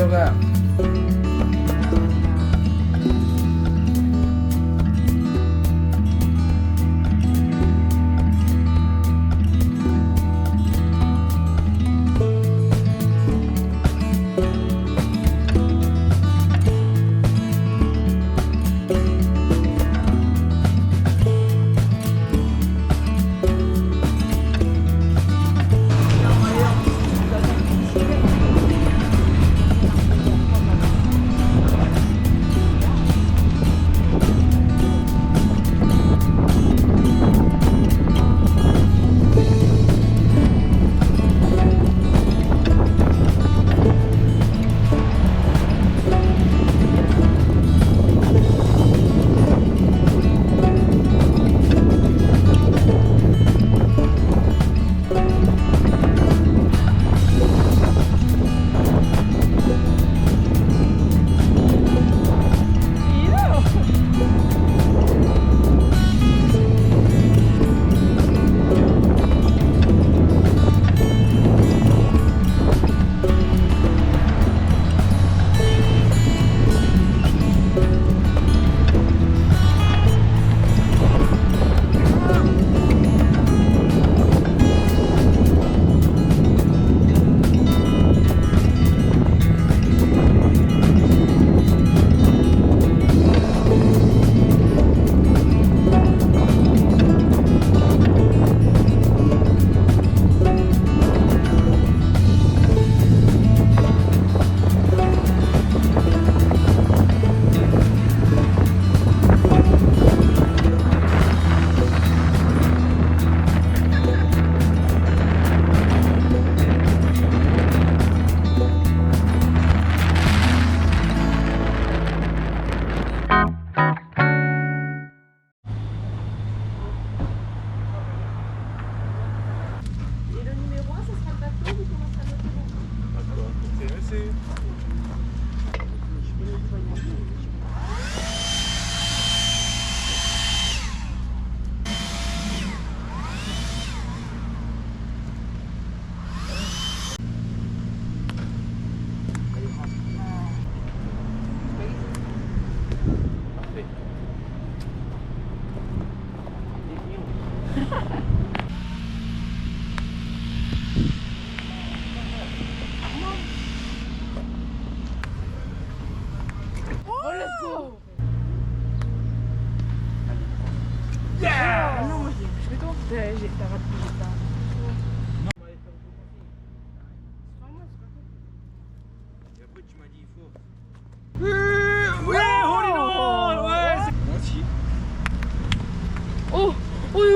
들어가.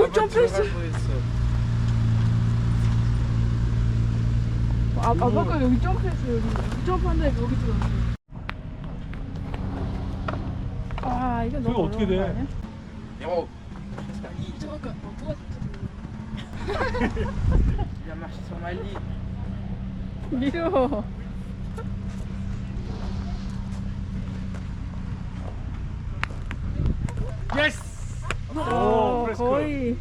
여기 점프했어. 아빠가 여기 점프했어. 여기 점프한다. 여기 들어갔어. 아, 이거 너무 어떻게 돼? 어려운 거 아니야? 요. 잠깐. Il a marché sur ma ligne. 미워. 예스! 오, 프레스코. 거의.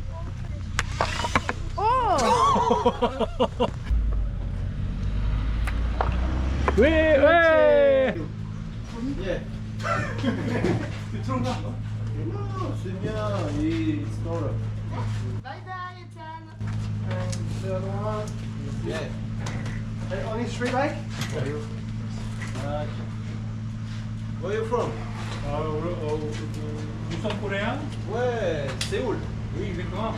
왜? Yeah. Non, c'est bien, il store. Bye bye, Etienne. The other one. Yeah. Hey, on his free bike? Where are you from? Nous sommes coréens? Ouais, Séoul. Oui, exactement.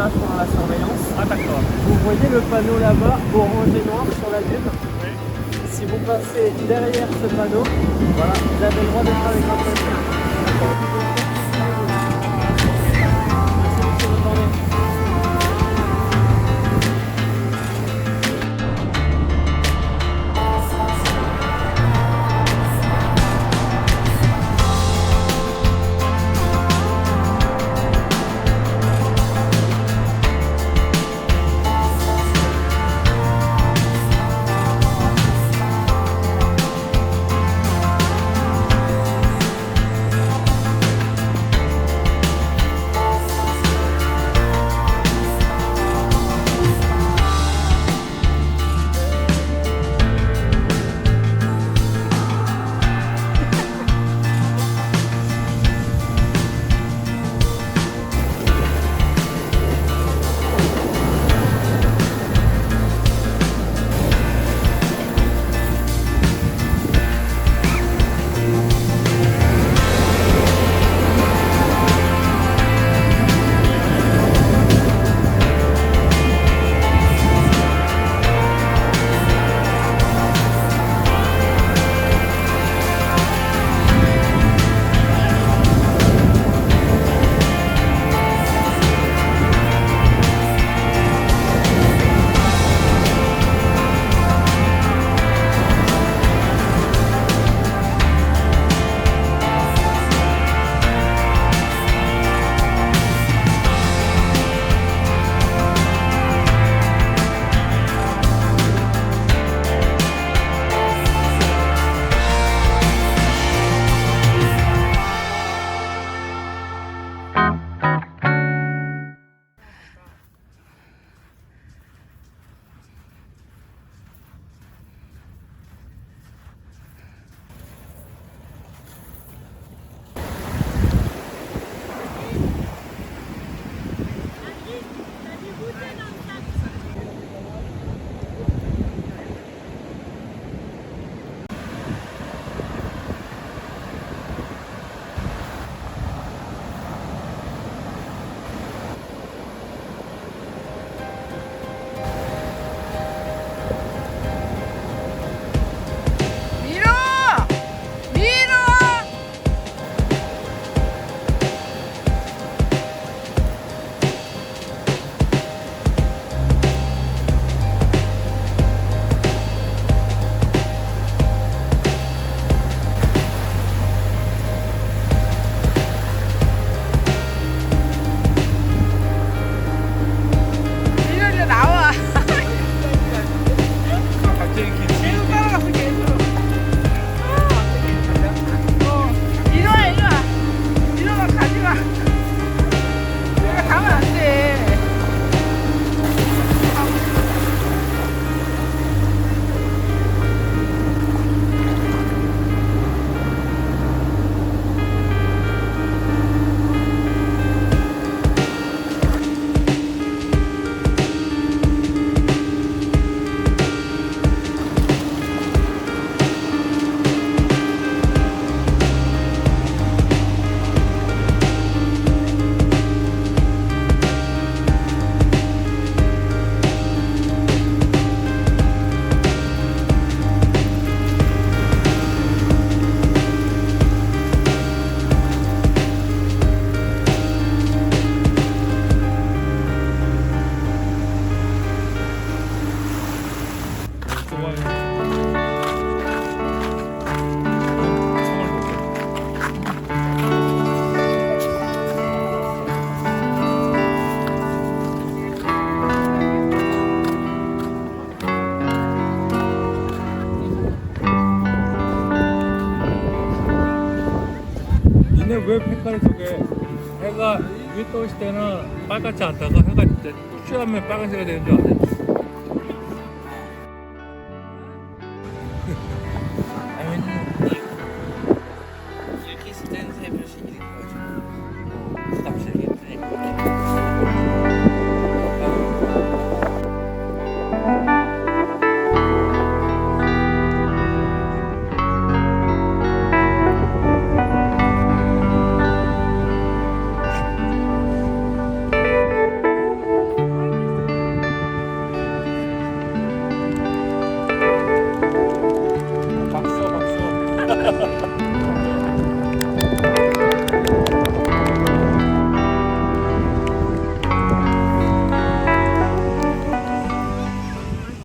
là sur la surveillance. Ah d'accord. Vous voyez le panneau là-bas, orange et noir sur la dune. Si vous passez derrière ce panneau, voilà, vous avez le droit d'être avec votre voiture. 왜 색깔 속에 해가 위에 떠 있을 때는 빨갛지 않다가 해가 이제 취하면 빨간색이 되는 줄 아네?